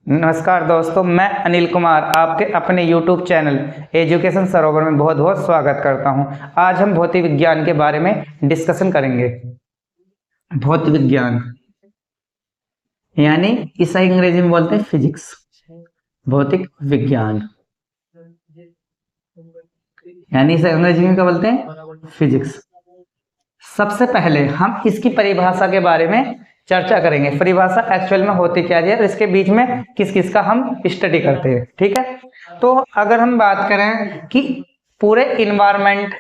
नमस्कार दोस्तों, मैं अनिल कुमार आपके अपने YouTube चैनल एजुकेशन सरोवर में बहुत बहुत स्वागत करता हूं। आज हम भौतिक विज्ञान के बारे में डिस्कशन करेंगे। भौतिक विज्ञान यानी इसे अंग्रेजी में बोलते हैं फिजिक्स। भौतिक विज्ञान यानी इसे अंग्रेजी में क्या बोलते हैं? फिजिक्स। सबसे पहले हम इसकी परिभाषा के बारे में चर्चा करेंगे। परिभाषा एक्चुअल में होती क्या है और इसके बीच में किस किस का हम स्टडी करते हैं, ठीक है। तो अगर हम बात करें कि पूरे इन्वायरमेंट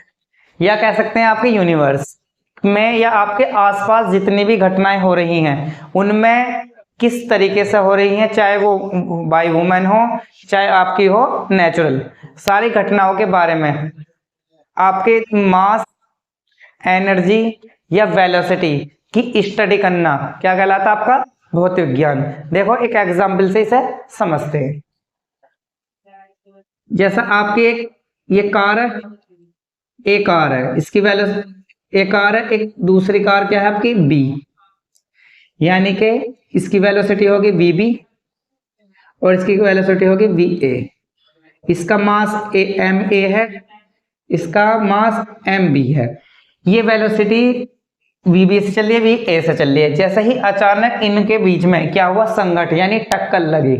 या कह सकते हैं आपके यूनिवर्स में या आपके आसपास जितनी भी घटनाएं हो रही हैं उनमें किस तरीके से हो रही हैं, चाहे वो बाय वुमन हो चाहे आपकी हो नेचुरल, सारी घटनाओं के बारे में आपके मास, एनर्जी या वेलोसिटी की स्टडी करना क्या कहलाता है? आपका भौतिक विज्ञान। देखो एक एग्जाम्पल से इसे समझते हैं। जैसा आपकी एक ये कार है, ए कार है, इसकी वैल्यू ए कार है, एक दूसरी कार क्या है आपकी बी, यानी कि इसकी वेलोसिटी होगी वी बी और इसकी वेलोसिटी होगी वी ए। इसका मास ए एम ए है, इसका मास एम बी है। ये वेलोसिटी वी बी से चल रही है, वी ए से चल रही है। जैसे ही अचानक इनके बीच में क्या हुआ? संघट यानी टक्कर लगी।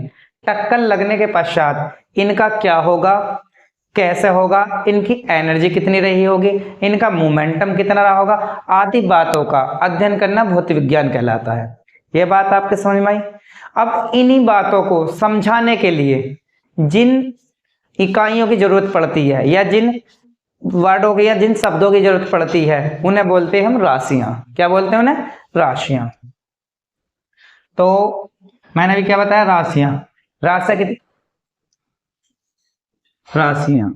टक्कर लगने के पश्चात इनका क्या होगा, कैसे होगा, इनकी एनर्जी कितनी रही होगी, इनका मोमेंटम कितना रहा होगा, आदि बातों का अध्ययन करना भौतिक विज्ञान कहलाता है। यह बात आपके समझ में आई? अब इन्हीं बातों को समझाने के लिए जिन इकाइयों की जरूरत पड़ती है या जिन वर्डों की या जिन शब्दों की जरूरत पड़ती है उन्हें बोलते हैं हम राशियां। क्या बोलते हैं उन्हें? राशियां। तो मैंने भी क्या बताया? राशियां। राशियां कितनी? राशियां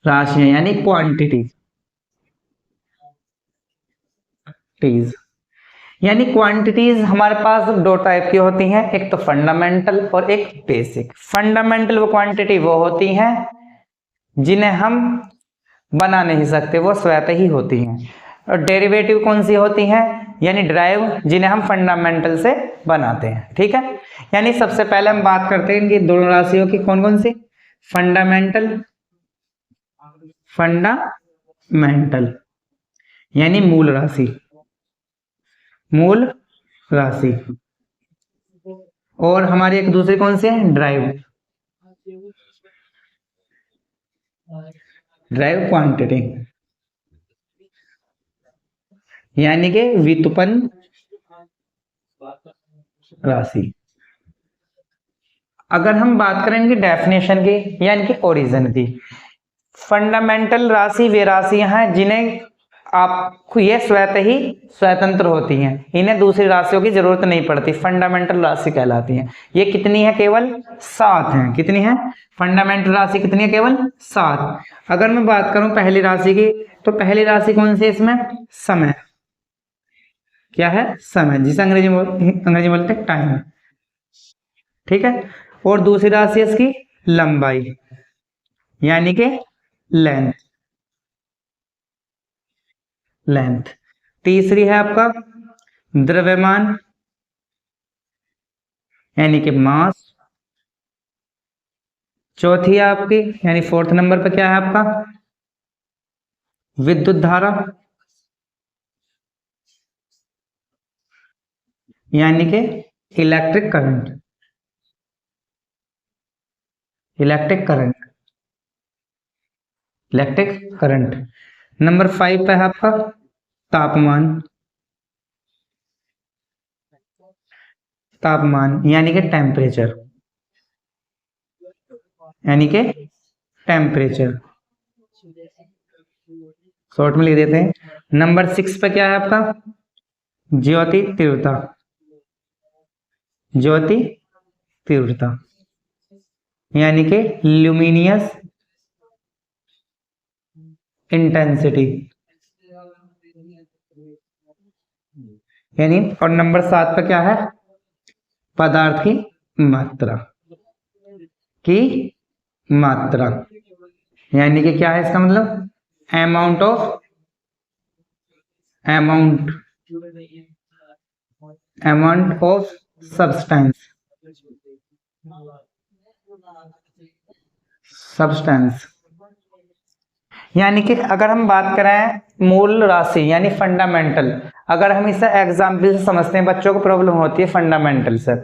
राशियां यानी क्वांटिटी यानी क्वांटिटीज हमारे पास दो टाइप की होती हैं, एक तो फंडामेंटल और एक बेसिक। फंडामेंटल वो क्वांटिटी वो होती हैं जिन्हें हम बना नहीं सकते, वो स्वतः ही होती हैं। और डेरिवेटिव कौन सी होती हैं? यानी ड्राइव, जिन्हें हम फंडामेंटल से बनाते हैं, ठीक है। यानी सबसे पहले हम बात करते हैं इनकी दोनों राशियों की। कौन कौन सी? फंडामेंटल यानी मूल राशि, मूल राशि। और हमारी एक दूसरी कौन सी है? ड्राइव क्वांटिटी यानी कि व्युत्पन्न राशि। अगर हम बात करें इनकी डेफिनेशन की या इनकी ओरिजिन की, फंडामेंटल राशि वे राशियां हैं जिन्हें आपको ये स्वतः ही स्वतंत्र होती हैं, इन्हें दूसरी राशियों की जरूरत नहीं पड़ती, फंडामेंटल राशि कहलाती हैं। ये कितनी है? केवल 7 हैं। कितनी है? फंडामेंटल राशि कितनी है? केवल 7। अगर मैं बात करूं पहली राशि की, तो पहली राशि कौन सी है इसमें? समय। क्या है? समय, जिसे अंग्रेजी में बोलते हैं टाइम, ठीक है। और दूसरी राशि है इसकी लंबाई यानी कि लेंथ। तीसरी है आपका द्रव्यमान यानी कि मास। चौथी है आपकी यानी फोर्थ नंबर पे क्या है आपका? विद्युत धारा यानी कि इलेक्ट्रिक करंट। नंबर 5 पे है आपका तापमान यानी कि टेम्परेचर। शॉर्ट में लिख देते हैं। नंबर 6 पे क्या है आपका? ज्योति तीव्रता यानी कि ल्यूमिनियस इंटेंसिटी यानी। और नंबर 7 पे क्या है? पदार्थ की मात्रा यानी कि क्या है इसका मतलब? Amount amount of substance, substance यानी कि अगर हम बात करें मूल राशि यानी फंडामेंटल, अगर हम इसे एग्जाम्पल से समझते हैं, बच्चों को प्रॉब्लम होती है फंडामेंटल से।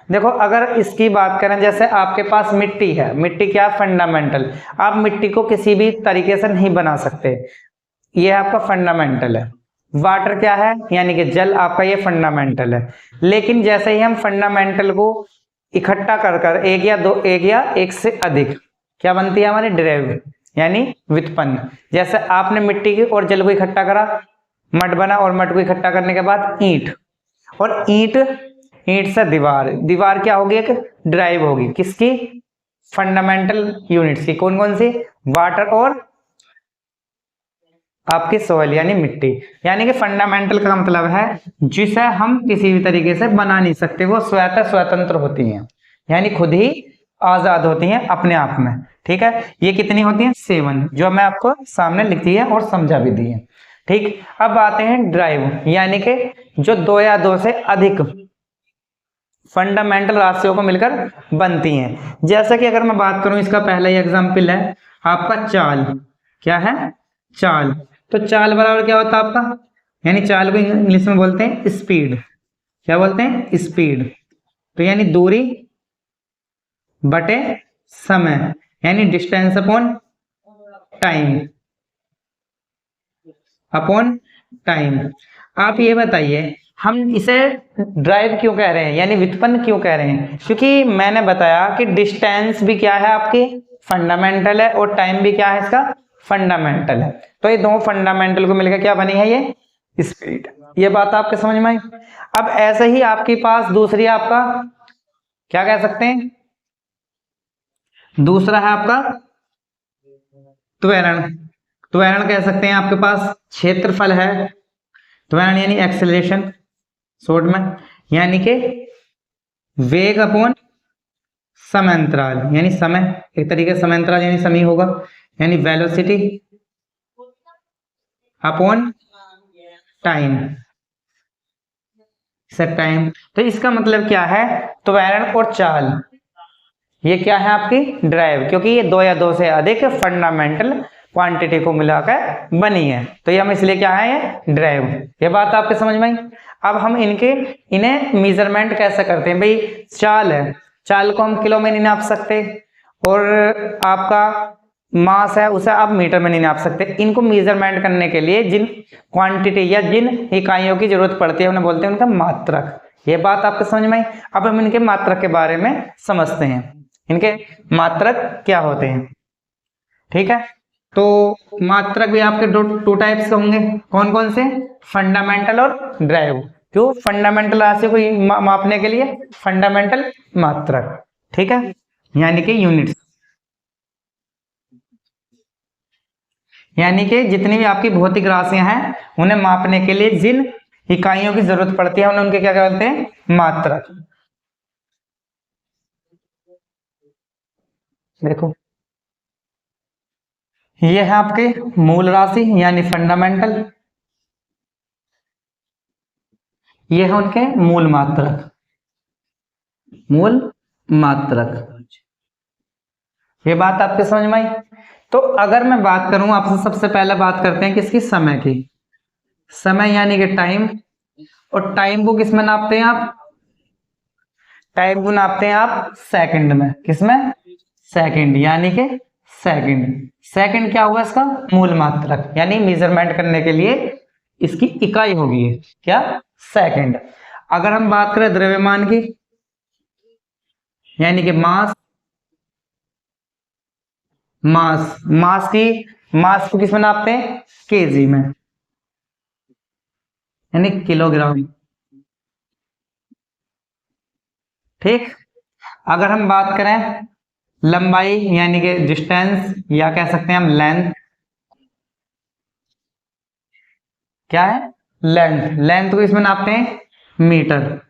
देखो अगर इसकी बात करें, जैसे आपके पास मिट्टी है, मिट्टी क्या फंडामेंटल, आप मिट्टी को किसी भी तरीके से नहीं बना सकते, ये आपका फंडामेंटल है। वाटर क्या है, यानी कि जल, आपका ये फंडामेंटल है। लेकिन जैसे ही हम फंडामेंटल को इकट्ठा कर कर एक या दो, एक या एक से अधिक, क्या बनती है हमारी डिराइव यानी व्युत्पन्न। जैसे आपने मिट्टी की और जल को इकट्ठा करा, मठ बना, और मठ को इकट्ठा करने के बाद ईंट, और ईंट, ईंट से दीवार, दीवार क्या होगी, एक ड्राइव होगी, किसकी, फंडामेंटल यूनिट्स की। कौन कौन सी, वाटर और आपकी सोइल यानी मिट्टी। यानी कि फंडामेंटल का मतलब है जिसे हम किसी भी तरीके से बना नहीं सकते, वो स्वतः स्वतंत्र होती हैं, यानी खुद ही आजाद होती हैं अपने आप में। ठीक है, ये कितनी होती हैं, 7, जो मैं आपको सामने लिख दी है और समझा भी दी है। ठीक, अब आते हैं ड्राइव, यानी कि जो 2 या 2 से अधिक फंडामेंटल राशियों को मिलकर बनती हैं। जैसा कि अगर मैं बात करूं, इसका पहला ही एग्जाम्पल है आपका चाल, क्या है, चाल। तो चाल बराबर क्या होता है आपका, यानी चाल को इंग्लिश में बोलते हैं स्पीड, क्या बोलते हैं, स्पीड। तो यानी दूरी बटे समय, यानी distance upon time, upon time. आप ये बताइए हम इसे ड्राइव क्यों कह रहे हैं, यानी व्युत्पन्न क्यों कह रहे हैं, क्योंकि मैंने बताया कि डिस्टेंस भी क्या है आपकी फंडामेंटल है, और टाइम भी क्या है इसका फंडामेंटल है। तो ये दो फंडामेंटल को मिलकर क्या बनी है, ये स्पीड। ये बात आपके समझ में आई। अब ऐसे ही आपके पास दूसरी, आपका क्या कह सकते हैं, दूसरा है आपका त्वरण, त्वरण कह सकते हैं। आपके पास क्षेत्रफल है, त्वरण यानी एक्सेलरेशन शॉर्ट में, यानी कि वेग अपॉन समयांतराल, यानी समय, एक तरीके से समयांतराल यानी समय होगा, यानी वेलोसिटी अपॉन टाइम, टाइम। तो इसका मतलब क्या है, त्वरण और चाल, ये क्या है आपकी ड्राइव, क्योंकि ये 2 या 2 से अधिक फंडामेंटल क्वांटिटी को मिलाकर बनी है, तो ये हम इसलिए क्या है, ये ड्राइव। ये बात आपके समझ में आई। अब हम इन्हें मेजरमेंट कैसे करते हैं, भाई चाल है, चाल को हम किलो में नहीं नाप सकते, और आपका मास है उसे आप मीटर में नहीं नाप सकते। इनको मेजरमेंट करने के लिए जिन क्वांटिटी या जिन इकाइयों की जरूरत पड़ती है उन्हें बोलते हैं उनका मात्रक। ये बात आपको समझ में आई। अब हम इनके मात्रक के बारे में समझते हैं, इनके मात्रक क्या होते हैं। ठीक है, तो मात्रक भी आपके टू टाइप्स के होंगे, कौन कौन से, फंडामेंटल और ड्राइव। क्यों, फंडामेंटल राशि को मापने के लिए फंडामेंटल मात्रक, ठीक है, यानी कि यूनिट्स, यानी कि जितनी भी आपकी भौतिक राशियां हैं उन्हें मापने के लिए जिन इकाइयों की जरूरत पड़ती है उन्हें उनके क्या कहते हैं, मात्रक। देखो ये है आपके मूल राशि यानी फंडामेंटल, ये है उनके मूल मात्रक, मूल मात्रक। ये बात आपके समझ में आई। तो अगर मैं बात करूं आपसे, सबसे पहले बात करते हैं किसकी, समय की। समय यानी कि टाइम, और टाइम को किस में नापते हैं आप, टाइम को नापते हैं आप सेकंड में, किसमें, सेकंड, यानी कि सेकंड। सेकंड क्या हुआ इसका मूल मात्रक, यानी मेजरमेंट करने के लिए इसकी इकाई होगी क्या, सेकंड। अगर हम बात करें द्रव्यमान की, यानी कि मास, मास को किस में नापते हैं, केजी में, यानी किलोग्राम। ठीक, अगर हम बात करें लंबाई यानी कि डिस्टेंस, या कह सकते हैं हम लेंथ, क्या है, लेंथ, लेंथ को इसमें नापते हैं मीटर,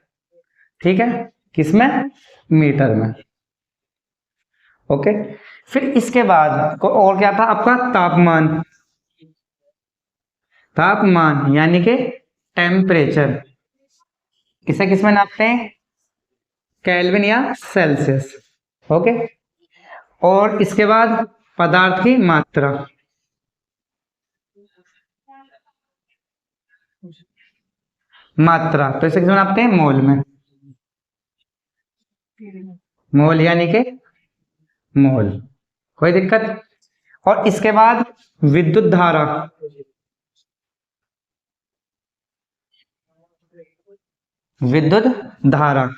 ठीक है, किसमें, मीटर में। ओके, फिर इसके बाद को और क्या था आपका, तापमान, तापमान यानी कि टेम्परेचर, इसे किस में नापते हैं? केल्विन या सेल्सियस। ओके। और इसके बाद पदार्थ की मात्रा, मात्रा तो इसे किस में नापते हैं? मोल में। मोल यानी कि मोल, कोई दिक्कत? और इसके बाद विद्युत धारा, विद्युत धारा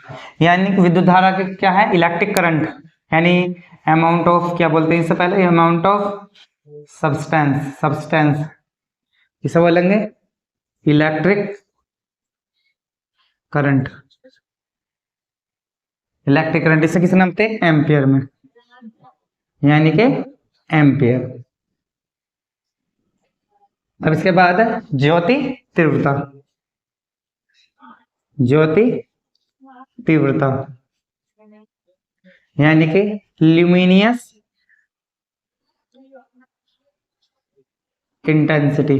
यानी कि विद्युत धारा के क्या है? इलेक्ट्रिक करंट, यानी अमाउंट ऑफ, क्या बोलते हैं इससे पहले? अमाउंट ऑफ सब्सटेंस, सब्सटेंस इसे बोलेंगे इलेक्ट्रिक करंट। इलेक्ट्रिक करंट इसे किसे नापते हैं? एम्पियर में, यानी कि एम्पियर। अब इसके बाद है ज्योति तीव्रता, ज्योति तीव्रता यानी कि ल्यूमिनियस इंटेंसिटी,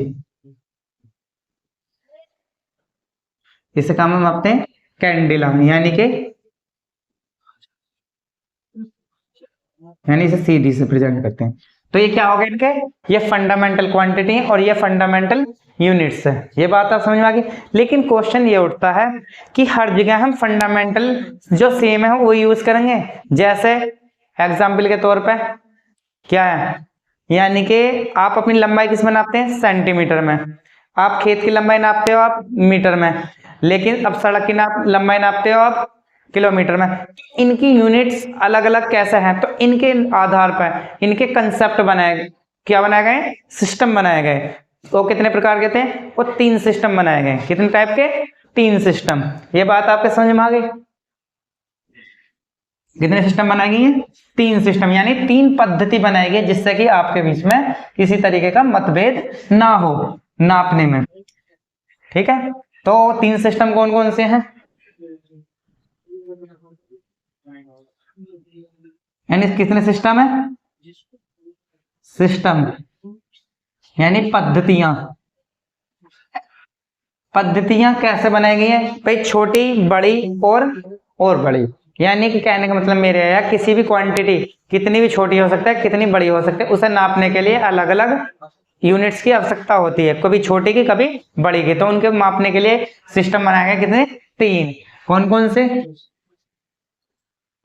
इसे काम हम मापते हैं कैंडिला, यानी इसे सीडी से प्रेजेंट करते हैं। तो ये क्या हो गया इनके? ये फंडामेंटल क्वांटिटी और ये फंडामेंटल यूनिट्स है। ये बात आप समझ में आ गई। लेकिन क्वेश्चन ये उठता है कि हर जगह हम फंडामेंटल जो सेम है वो यूज करेंगे। जैसे एग्जाम्पल के तौर पे क्या है, यानी कि आप अपनी लंबाई किस में नापते हैं? सेंटीमीटर में। आप खेत की लंबाई नापते हो आप मीटर में, लेकिन अब सड़क की लंबाई नापते हो आप किलोमीटर में। इनकी यूनिट्स अलग अलग कैसे हैं? तो इनके आधार पर इनके कंसेप्ट बनाए गए, क्या बनाए गए? सिस्टम बनाए गए। वो कितने प्रकार के थे? वो 3 सिस्टम बनाए गए। कितने टाइप के? 3 सिस्टम। ये बात आपके समझ में आ गई? कितने सिस्टम बनाई गई हैं? 3 सिस्टम, यानी 3 पद्धति बनाई गई जिससे कि आपके बीच में किसी तरीके का मतभेद ना हो नापने में। ठीक है, तो 3 सिस्टम कौन कौन से हैं? यानी कितने सिस्टम है? सिस्टम यानी पद्धतियां। पद्धतियां कैसे बनाई गई हैं भाई? छोटी, बड़ी और बड़ी। यानी कि कहने का मतलब मेरे है, किसी भी क्वांटिटी कितनी भी छोटी हो सकता है, कितनी बड़ी हो सकती है, उसे नापने के लिए अलग अलग यूनिट्स की आवश्यकता होती है, कभी छोटी की कभी बड़ी की। तो उनके मापने के लिए सिस्टम बनाए गए कितने? 3। कौन कौन से?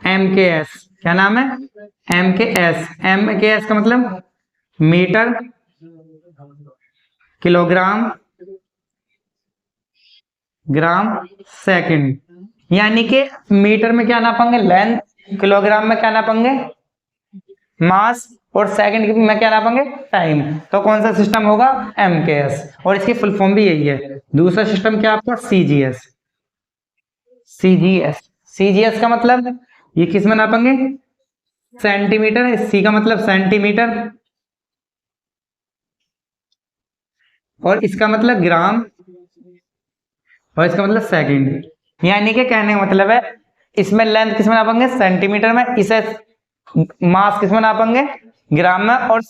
MKS, क्या नाम है? MKS। MKS का मतलब मीटर, किलोग्राम, ग्राम, सेकंड। यानी कि मीटर में क्या नापेंगे? लेंथ। किलोग्राम में क्या नापेंगे? मास। और सेकंड में क्या नापेंगे? टाइम। तो कौन सा सिस्टम होगा? MKS। और इसकी फुल फॉर्म भी यही है। दूसरा सिस्टम क्या आपका? CGS। CGS, CGS का मतलब ये किस में नापेंगे? सेंटीमीटर है। C का मतलब सेंटीमीटर, और इसका मतलब ग्राम, और इसका मतलब सेकंड। यानी कि कहने का मतलब है, इसमें लेंथ किस में नापेंगे? सेंटीमीटर में। इसे मास किस में नापेंगे? ग्राम में। और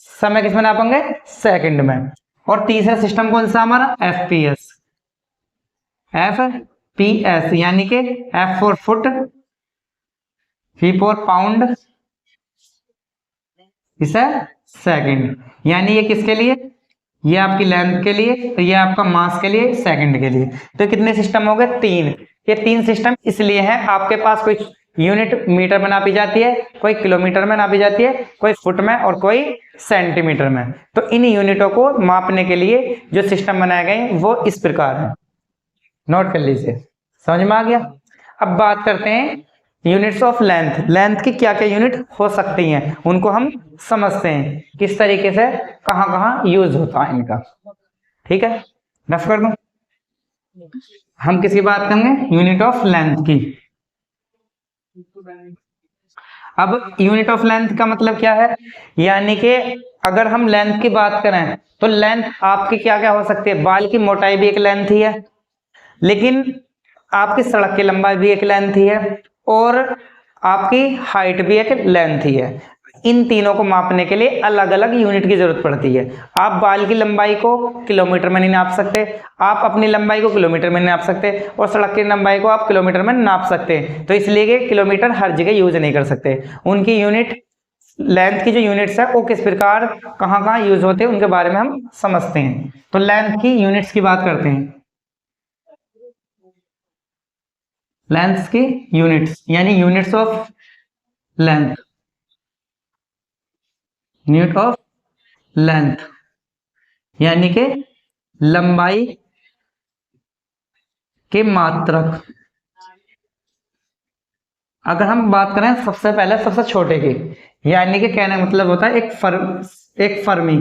समय किस में नापेंगे? सेकंड में। और तीसरा सिस्टम कौन सा हमारा? FPS। FPS यानी कि F for foot, P for pound, इसे सेकंड। यानी ये किसके लिए? ये आपकी लेंथ के लिए, तो ये आपका मास के लिए, सेकंड के लिए। तो कितने सिस्टम हो गए? 3। ये 3 सिस्टम इसलिए है, आपके पास कोई यूनिट मीटर में नापी जाती है, कोई किलोमीटर में नापी जाती है, कोई फुट में, और कोई सेंटीमीटर में। तो इन यूनिटों को मापने के लिए जो सिस्टम बनाए गए वो इस प्रकार है। नोट कर लीजिए, समझ में आ गया? अब बात करते हैं यूनिट्स ऑफ लेंथ। लेंथ की क्या क्या यूनिट हो सकती हैं, उनको हम समझते हैं किस तरीके से, कहां कहां यूज होता है इनका। ठीक है, रफ कर दूं। हम किसकी बात करेंगे? यूनिट ऑफ लेंथ की। अब यूनिट ऑफ लेंथ का मतलब क्या है? यानी कि अगर हम लेंथ की बात करें तो लेंथ आपकी क्या क्या हो सकती है? बाल की मोटाई भी एक लेंथ ही है, लेकिन आपकी सड़क की लंबाई भी एक लेंथ ही है, और आपकी हाइट भी एक लेंथ ही है। इन तीनों को मापने के लिए अलग अलग यूनिट की जरूरत पड़ती है। आप बाल की लंबाई को किलोमीटर में नहीं नाप सकते, आप अपनी लंबाई को किलोमीटर में नहीं नाप सकते, और सड़क की लंबाई को आप किलोमीटर में नाप सकते हैं। तो इसलिए कि किलोमीटर हर जगह यूज नहीं कर सकते। उनकी यूनिट, लेंथ की जो यूनिट्स है वो किस प्रकार कहाँ कहाँ यूज होते हैं उनके बारे में हम समझते हैं। तो लेंथ की यूनिट्स की बात करते हैं। लेंथ की यूनिट्स यानी units of length, unit of length यानी कि लंबाई के मात्रक। अगर हम बात करें सबसे पहले सबसे छोटे की, यानी कि कहने का मतलब होता है एक फर्मी,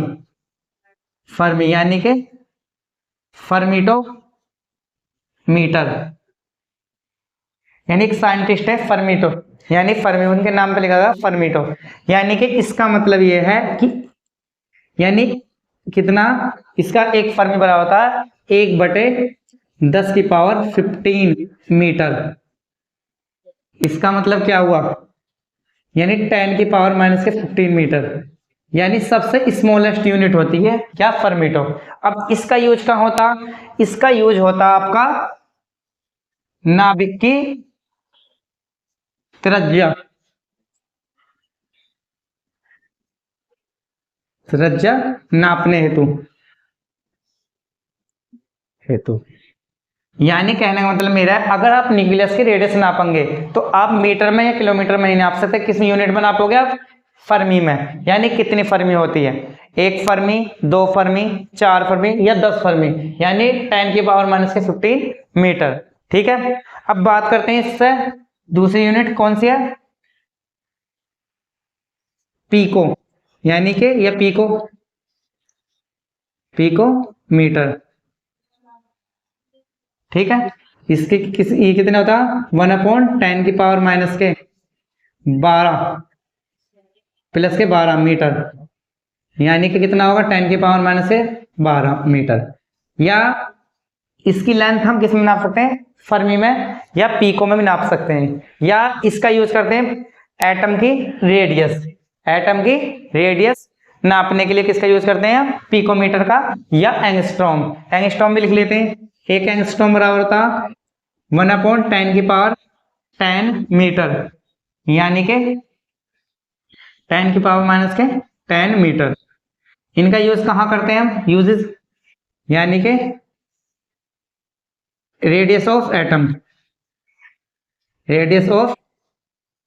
फर्मी यानी कि फर्मीटो मीटर, यानी एक साइंटिस्ट है फर्मीटो, यानी फर्मी उनके नाम पे लिखा गया फर्मीटो। यानी कि इसका मतलब यह है कि यानी कितना, इसका एक फर्मी बराबर होता है 1/10⁻15 मीटर। इसका मतलब क्या हुआ, यानी 10⁻⁻15 मीटर, यानी सबसे स्मॉलेस्ट यूनिट होती है क्या, फर्मीटो। अब इसका यूज कहाँ होता, इसका यूज होता आपका नाभिक की त्रिज्या, त्रिज्या नापने हेतु यानी कहने का मतलब मेरा है, अगर आप न्यूक्लियस की रेडियस नापेंगे तो आप मीटर में या किलोमीटर में नहीं नाप सकते, किस यूनिट में नापोगे आप, फर्मी में। यानी कितनी फर्मी होती है, 1 फर्मी, 2 फर्मी, 4 फर्मी या 10 फर्मी, यानी 10⁻⁻15 मीटर। ठीक है, अब बात करते हैं इससे दूसरी यूनिट कौन सी है, पीको, यानी कि यह पीको मीटर। ठीक है, इसके ये कितने होता है, 1/10⁻12 मीटर, यानी कि कितना होगा 10⁻12 मीटर। या इसकी लेंथ हम किस में नाप सकते हैं, फर्मी में या पीको में भी नाप सकते हैं, या इसका यूज करते हैं एटम की रेडियस, एटम की रेडियस नापने के लिए किसका यूज करते हैं, पीकोमीटर का या एंगस्ट्रॉम। एंगस्ट्रॉम भी लिख लेते हैं, एक एंगस्ट्रॉम बराबर था 1/10⁻10 मीटर, यानी कि 10⁻⁻10 मीटर। इनका यूज कहाँ करते हैं हम, यूजेस यानी कि radius of atom, radius of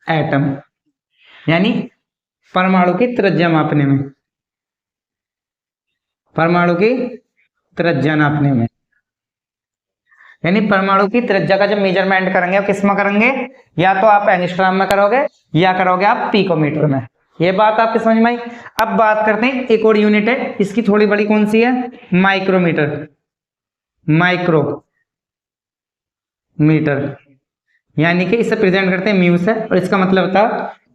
atom यानी परमाणु की त्रिज्या मापने में, परमाणु की त्रिज्या नापने में। यानी परमाणु की त्रिज्या का जब मेजरमेंट करेंगे किस में करेंगे, या तो आप एंगस्ट्रॉम में करोगे या करोगे आप पीकोमीटर में। ये बात आपकी समझ में आई। अब बात करते हैं एक और यूनिट है, इसकी थोड़ी बड़ी, कौन सी है, माइक्रोमीटर, माइक्रोमीटर यानी कि इसे प्रेजेंट करते हैं म्यू से, और इसका मतलब होता है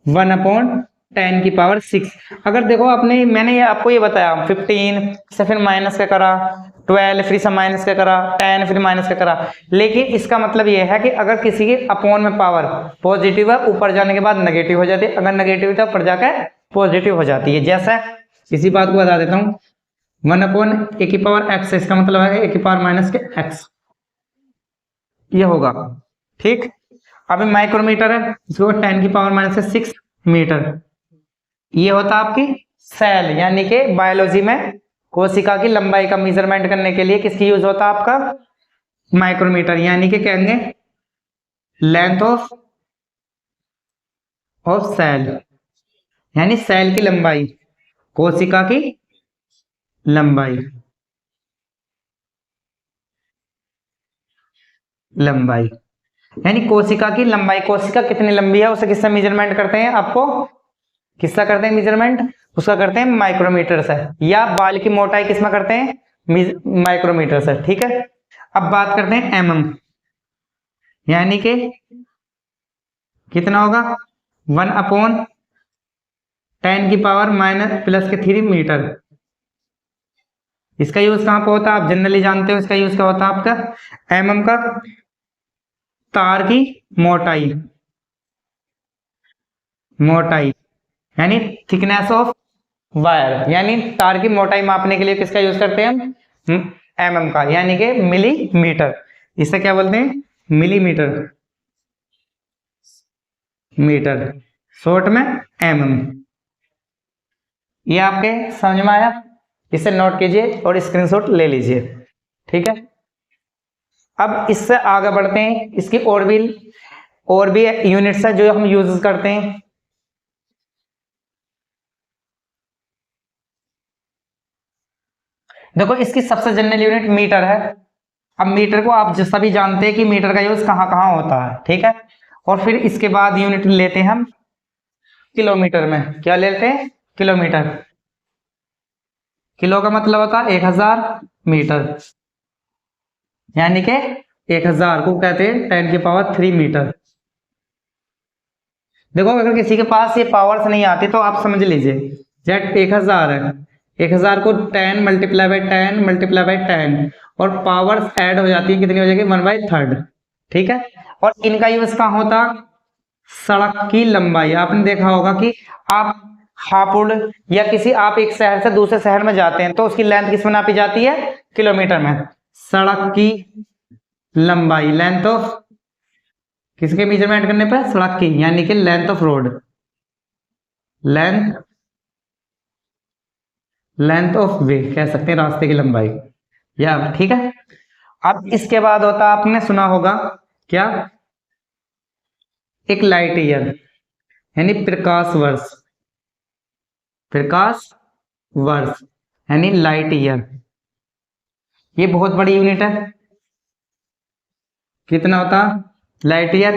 1/10⁶। अगर देखो आपने, मैंने आपको ये बताया 15 से फिर माइनस का करा, 12 फिर से माइनस का करा, 10 फिर माइनस का करा, लेकिन इसका मतलब ये है कि अगर किसी की अपॉन में पावर पॉजिटिव है, ऊपर जाने के बाद नेगेटिव हो जाती है, अगर नेगेटिव है तो ऊपर जाकर पॉजिटिव हो जाती है। जैसा इसी बात को बता देता हूँ, 1/(a⁻x), इसका मतलब है (a⁻x) ये होगा। ठीक, अभी माइक्रोमीटर है, इसको 10⁻⁻6 मीटर। ये होता आपकी सेल, यानी कि बायोलॉजी में कोशिका की लंबाई का मेजरमेंट करने के लिए किसकी यूज होता है आपका, माइक्रोमीटर, यानी कि कहेंगे लेंथ ऑफ सेल, यानी सेल की लंबाई, कोशिका की लंबाई, यानी कोशिका की लंबाई, कोशिका कितनी लंबी है उसे किससे मेजरमेंट करते हैं, आपको किसका करते हैं मेजरमेंट, उसका करते हैं माइक्रोमीटर से। या बाल की मोटाई किसमें करते हैं, माइक्रोमीटर से। ठीक है, अब बात करते हैं एमएम, यानी कि कितना होगा, 1/10⁻⁻³ मीटर। इसका यूज कहां पर होता है, आप जनरली जानते हो इसका यूज क्या होता है आपका, एमएम का तार की मोटाई, यानी थिकनेस ऑफ वायर, यानी तार की मोटाई मापने के लिए किसका यूज करते हैं हम, mm का, यानी कि मिलीमीटर। इसे क्या बोलते हैं, मिलीमीटर, मीटर, शॉर्ट में mm। ये आपके समझ में आया, इसे नोट कीजिए और स्क्रीनशॉट ले लीजिए, ठीक है। अब इससे आगे बढ़ते हैं, इसकी और भी यूनिट्स है जो हम यूज करते हैं। देखो इसकी सबसे जनरल यूनिट मीटर है। अब मीटर को आप जैसा भी जानते हैं कि मीटर का यूज कहाँ कहाँ होता है, ठीक है। और फिर इसके बाद यूनिट लेते हैं हम किलोमीटर में। क्या लेते हैं, किलोमीटर। किलो का मतलब होता है 1000 मीटर, यानी कि 1000 को कहते हैं 10⁻³ मीटर। देखो अगर किसी के पास ये पावर्स नहीं आती तो आप समझ लीजिए, जेट 1000 है, 1000 को 10 × 10 और पावर्स ऐड हो जाती है, कितनी हो जाएगी 1/3, ठीक है। और इनका यूज कहाँ होता, सड़क की लंबाई। आपने देखा होगा कि आप हापुड़ या किसी आप एक शहर से दूसरे शहर में जाते हैं तो उसकी लेंथ किस में नापी जाती है, किलोमीटर में। सड़क की लंबाई, लेंथ ऑफ, किसके मेजरमेंट करने पर, सड़क की, यानी कि length of road, length of वे कह सकते हैं, रास्ते की लंबाई, या ठीक है। अब इसके बाद होता, आपने सुना होगा क्या, एक लाइट ईयर, यानी प्रकाश वर्ष, प्रकाश वर्ष यानी लाइट ईयर। ये बहुत बड़ी यूनिट है। कितना होता, लाइट ईयर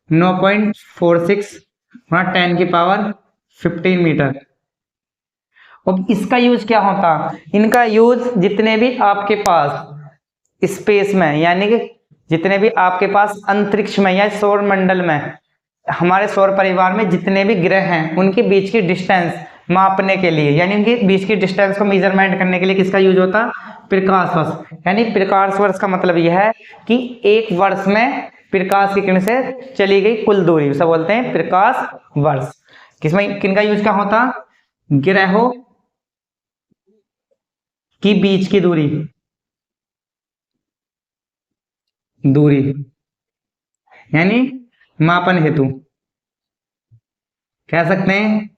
9.46 10⁻15 मीटर। अब इसका यूज क्या होता, इनका यूज जितने भी आपके पास स्पेस में, यानी कि जितने भी आपके पास अंतरिक्ष में या सौर मंडल में, हमारे सौर परिवार में जितने भी ग्रह हैं उनके बीच की डिस्टेंस मापने के लिए, यानी उनके बीच की डिस्टेंस को मेजरमेंट करने के लिए किसका यूज होता, प्रकाश वर्ष। यानी प्रकाश वर्ष का मतलब यह है कि एक वर्ष में प्रकाश की किरण से चली गई कुल दूरी, उसे बोलते हैं प्रकाश वर्ष। किसमें किनका यूज क्या होता, ग्रहों की बीच की दूरी, यानी मापन हेतु कह सकते हैं,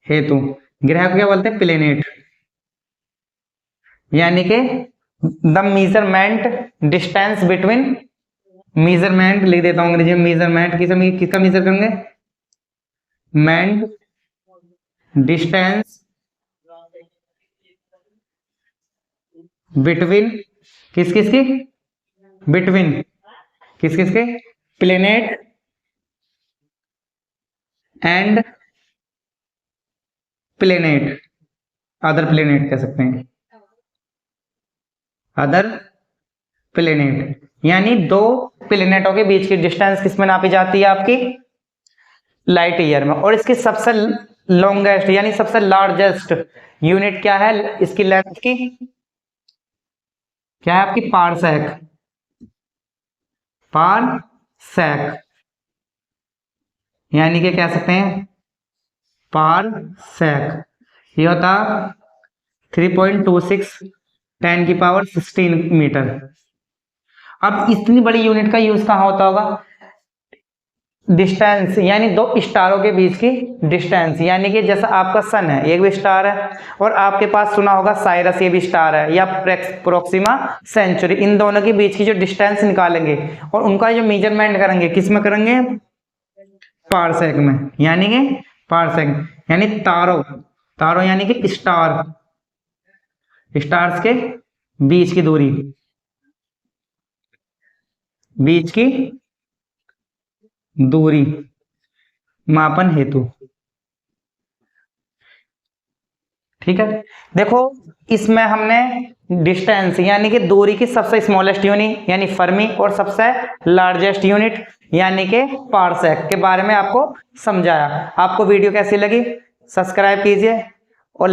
हेतु। ग्रह को क्या बोलते हैं, प्लेनेट, यानी कि the measurement distance between, measurement लिख देता हूं अंग्रेजी में, मेजरमेंट किसका मेजर करेंगे, मेंट डिस्टेंस बिटवीन किस किसकी, बिटवीन किस किसके, planet and planet, other planet कह सकते हैं, अदर प्लेनेट। यानी दो प्लेनेटों के बीच की डिस्टेंस किसमें नापी जाती है, आपकी लाइट ईयर में। और इसकी सबसे लॉन्गेस्ट यानी सबसे लार्जेस्ट यूनिट क्या है, इसकी लेंथ की क्या है, आपकी पारसेक, पारसेक, यानी कि कह सकते हैं पारसेक। ये होता 3.26 10⁻16 मीटर। अब इतनी बड़ी यूनिट का यूज कहाँ होता होगा, डिस्टेंस, यानी दो स्टारों के बीच की डिस्टेंस, यानी कि जैसा आपका सन है, एक भी स्टार है, और आपके पास सुना होगा साइरस, ये भी स्टार है, या प्रोक्सिमा सेंचुरी, इन दोनों के बीच की जो डिस्टेंस निकालेंगे और उनका जो मेजरमेंट करेंगे, किस में करेंगे, पारसेक में, यानी कि पारसेक, यानी तारों यानी कि स्टार्स के बीच की दूरी, मापन हेतु, ठीक है। देखो इसमें हमने डिस्टेंस यानी कि दूरी की सबसे स्मॉलेस्ट यूनिट यानी फर्मी और सबसे लार्जेस्ट यूनिट यानी कि पारसेक के बारे में आपको समझाया। आपको वीडियो कैसी लगी, सब्सक्राइब कीजिए और